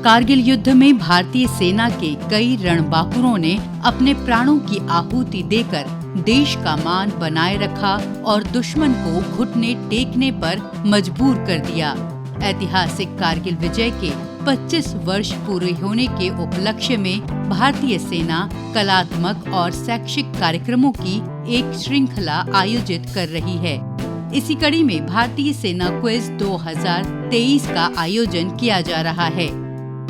कारगिल युद्ध में भारतीय सेना के कई रणबांकुरों ने अपने प्राणों की आहुति देकर देश का मान बनाए रखा और दुश्मन को घुटने टेकने पर मजबूर कर दिया। ऐतिहासिक कारगिल विजय के 25 वर्ष पूरे होने के उपलक्ष्य में भारतीय सेना कलात्मक और शैक्षिक कार्यक्रमों की एक श्रृंखला आयोजित कर रही है। इसी कड़ी में भारतीय सेना क्विज 2023 का आयोजन किया जा रहा है।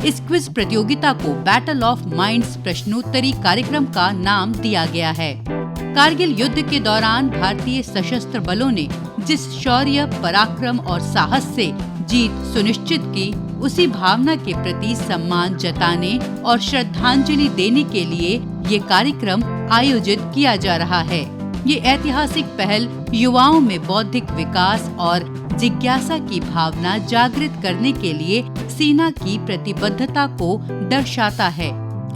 इस क्विज प्रतियोगिता को बैटल ऑफ माइंड्स प्रश्नोत्तरी कार्यक्रम का नाम दिया गया है। कारगिल युद्ध के दौरान भारतीय सशस्त्र बलों ने जिस शौर्य, पराक्रम और साहस से जीत सुनिश्चित की, उसी भावना के प्रति सम्मान जताने और श्रद्धांजलि देने के लिए ये कार्यक्रम आयोजित किया जा रहा है। ये ऐतिहासिक पहल युवाओं में बौद्धिक विकास और जिज्ञासा की भावना जागृत करने के लिए सेना की प्रतिबद्धता को दर्शाता है।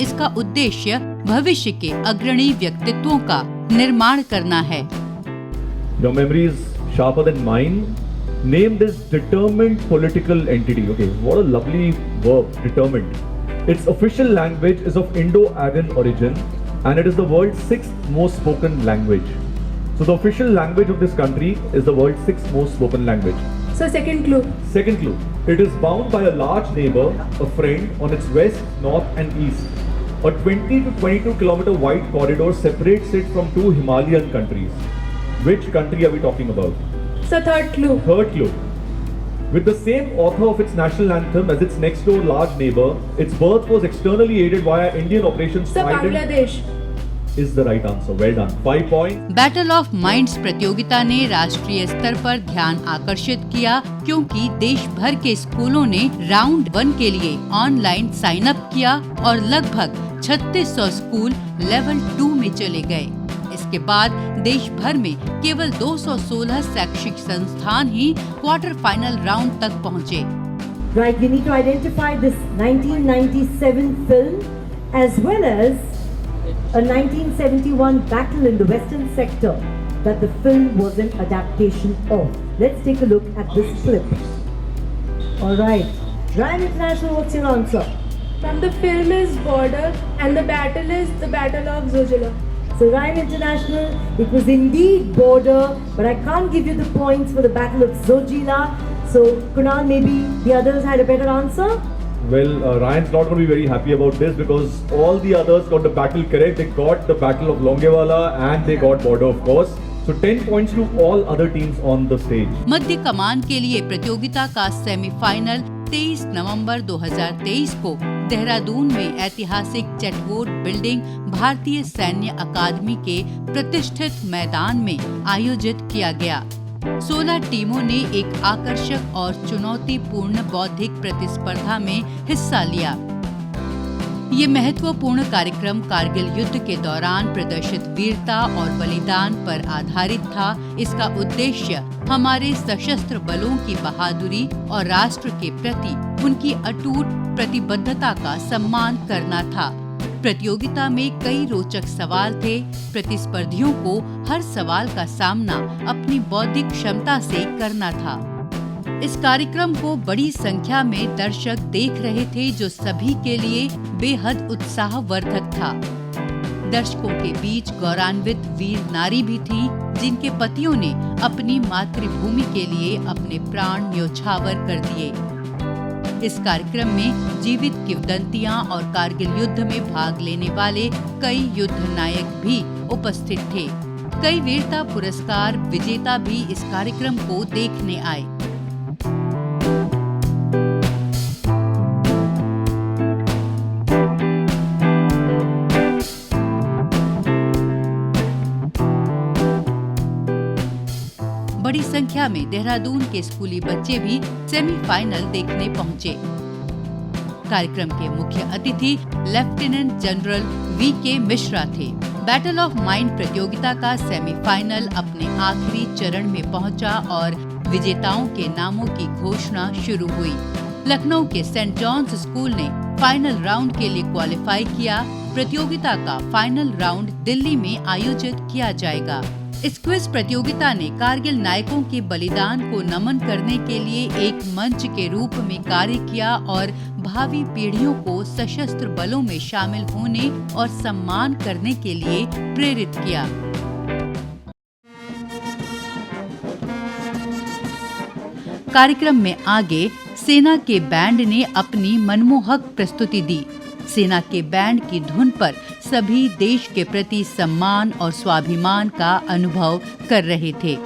इसका उद्देश्य भविष्य के अग्रणी व्यक्तित्वों का निर्माण करना है। Your memory is sharper than mine. Name this determined political entity. Okay, what a lovely verb, determined. Its official language is of Indo-Aryan origin and it is the world's 6th most spoken language. So the official language of this country is the world's 6th most spoken language. So second clue. Second clue. It is bound by a large neighbor, a friend on its west, north and east. A 20 to 22 kilometer wide corridor separates it from two Himalayan countries. Which country are we talking about? So third clue. Third clue. With the same author of its national anthem as its next door large neighbor, its birth was externally aided via Indian Operation So Bangladesh is the right answer. Well done. 5 points. Battle of minds प्रतियोगिता ने राष्ट्रीय स्तर पर ध्यान आकर्षित किया क्योंकि देश भर के स्कूलों ने राउंड 1 के लिए ऑनलाइन साइन अप किया और लगभग 3600 स्कूल लेवल 2 में चले गए। इसके बाद देश भर में केवल 216 शैक्षिक संस्थान ही क्वार्टर फाइनल राउंड तक पहुँचे। Right, we need to identify this 1997 film as well as a 1971 battle in the Western sector that the film was an adaptation of. Let's take a look at this clip. All right, Ryan International, what's your answer? From the film is Border and the battle is the Battle of Zojila. So Ryan International, it was indeed Border, but I can't give you the points for the Battle of Zojila. So Kunal, maybe the others had a better answer? Well, Ryan's not going to be very happy about this because all the others got the battle correct. They got the Battle of Longewala and they got Border, of course. So 10 points to all other teams on the stage. मध्य कमान के लिए प्रतियोगिता का semifinal 23 नवंबर 2023 को देहरादून में ऐतिहासिक चैटवोट building भारतीय सैन्य अकादमी के प्रतिष्ठित मैदान में आयोजित किया गया। 16 टीमों ने एक आकर्षक और चुनौतीपूर्ण बौद्धिक प्रतिस्पर्धा में हिस्सा लिया। ये महत्वपूर्ण कार्यक्रम कारगिल युद्ध के दौरान प्रदर्शित वीरता और बलिदान पर आधारित था। इसका उद्देश्य हमारे सशस्त्र बलों की बहादुरी और राष्ट्र के प्रति उनकी अटूट प्रतिबद्धता का सम्मान करना था। प्रतियोगिता में कई रोचक सवाल थे। प्रतिस्पर्धियों को हर सवाल का सामना अपनी बौद्धिक क्षमता से करना था। इस कार्यक्रम को बड़ी संख्या में दर्शक देख रहे थे, जो सभी के लिए बेहद उत्साहवर्धक था। दर्शकों के बीच गौरवान्वित वीर नारी भी थी, जिनके पतियों ने अपनी मातृभूमि के लिए अपने प्राण न्योछावर कर दिए। इस कार्यक्रम में जीवित किंवदंतियां और कारगिल युद्ध में भाग लेने वाले कई युद्ध नायक भी उपस्थित थे। कई वीरता पुरस्कार विजेता भी इस कार्यक्रम को देखने आए। बड़ी संख्या में देहरादून के स्कूली बच्चे भी सेमीफाइनल देखने पहुंचे। कार्यक्रम के मुख्य अतिथि लेफ्टिनेंट जनरल वी.के. मिश्रा थे। बैटल ऑफ माइंड प्रतियोगिता का सेमीफाइनल अपने आखिरी चरण में पहुंचा और विजेताओं के नामों की घोषणा शुरू हुई। लखनऊ के सेंट जॉन्स स्कूल ने फाइनल राउंड के लिए क्वालिफाई किया। प्रतियोगिता का फाइनल राउंड दिल्ली में आयोजित किया जाएगा। इस क्विज प्रतियोगिता ने कारगिल नायकों के बलिदान को नमन करने के लिए एक मंच के रूप में कार्य किया और भावी पीढ़ियों को सशस्त्र बलों में शामिल होने और सम्मान करने के लिए प्रेरित किया। कार्यक्रम में आगे सेना के बैंड ने अपनी मनमोहक प्रस्तुति दी। सेना के बैंड की धुन पर सभी देश के प्रति सम्मान और स्वाभिमान का अनुभव कर रहे थे।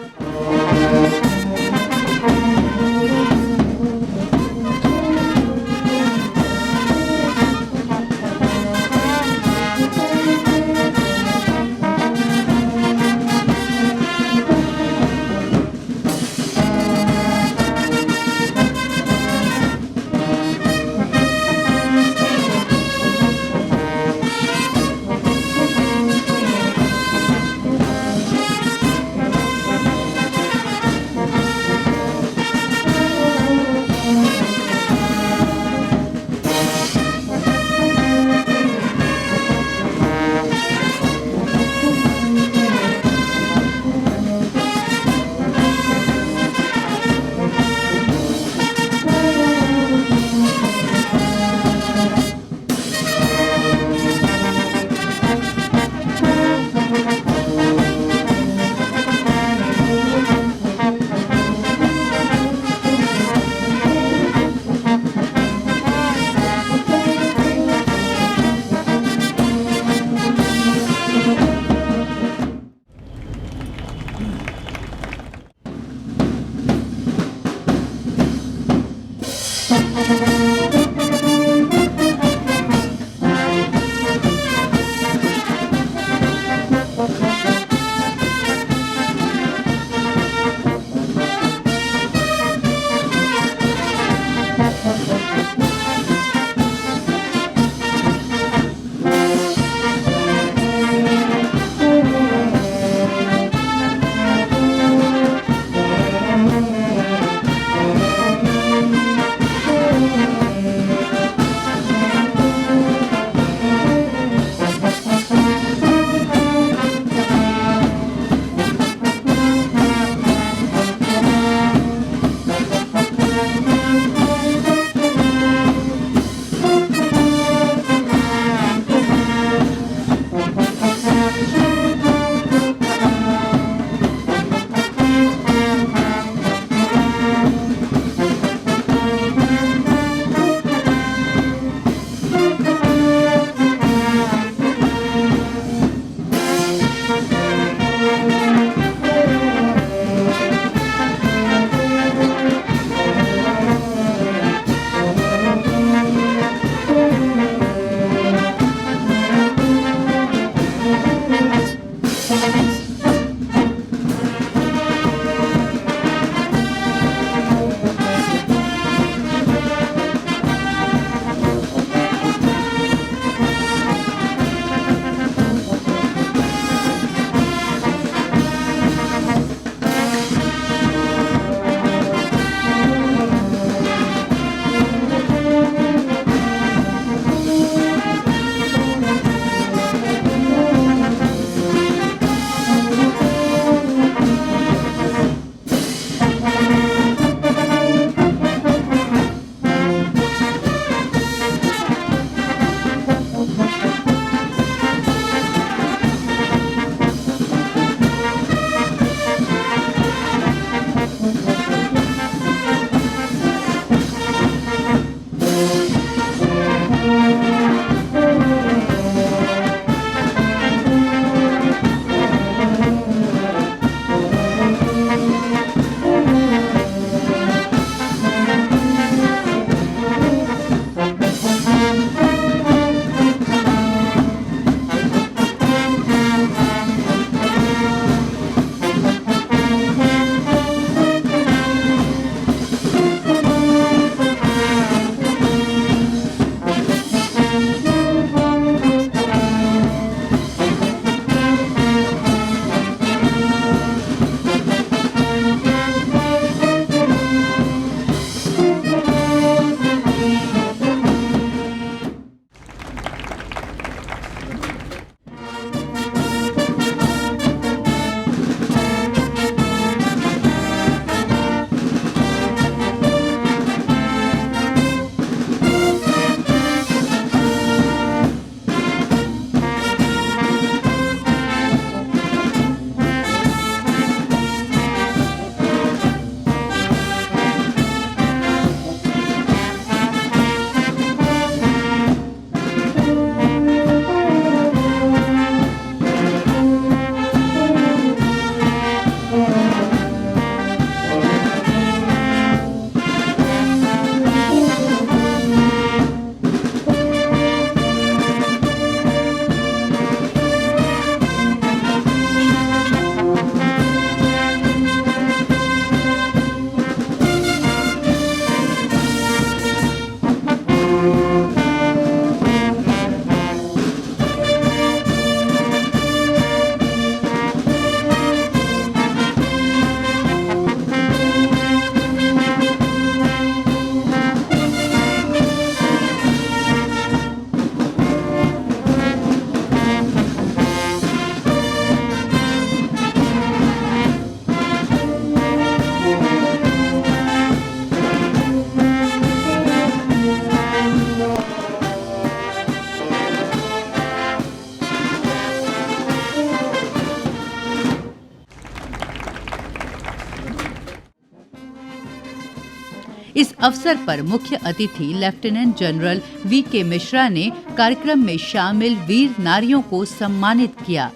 इस अवसर पर मुख्य अतिथि लेफ्टिनेंट जनरल वीके मिश्रा ने कार्यक्रम में शामिल वीर नारियों को सम्मानित किया।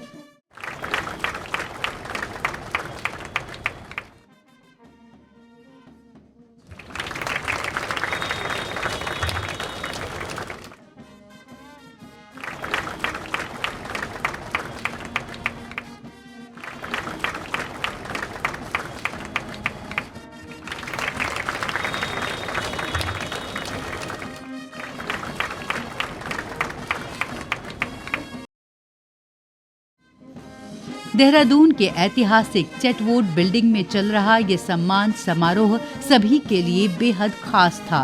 देहरादून के ऐतिहासिक चैटवुड बिल्डिंग में चल रहा ये सम्मान समारोह सभी के लिए बेहद खास था।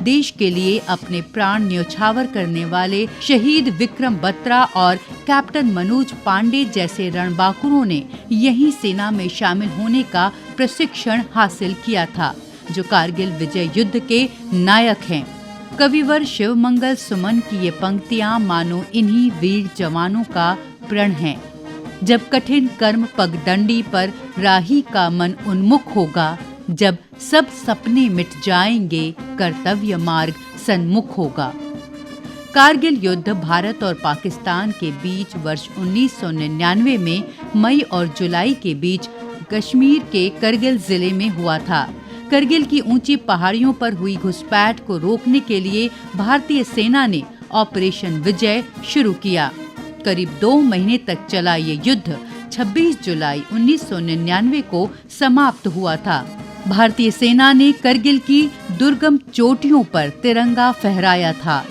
देश के लिए अपने प्राण न्योछावर करने वाले शहीद विक्रम बत्रा और कैप्टन मनोज पांडे जैसे रणबांकुरों ने यहीं सेना में शामिल होने का प्रशिक्षण हासिल किया था, जो कारगिल विजय युद्ध के नायक हैं। कविवर शिवमंगल सुमन की ये पंक्तियां मानो इन्हीं वीर जवानों का प्रण हैं। जब कठिन कर्म पगडंडी पर राही का मन उन्मुख होगा, जब सब सपने मिट जाएंगे, कर्तव्य मार्ग सन्मुख होगा। कारगिल युद्ध भारत और पाकिस्तान के बीच वर्ष 1999 में मई और जुलाई के बीच कश्मीर के करगिल जिले में हुआ था। करगिल की ऊंची पहाड़ियों पर हुई घुसपैठ को रोकने के लिए भारतीय सेना ने ऑपरेशन विजय शुरू किया। करीब 2 महीने तक चला ये युद्ध 26 जुलाई 1999 को समाप्त हुआ था। भारतीय सेना ने करगिल की दुर्गम चोटियों पर तिरंगा फहराया था।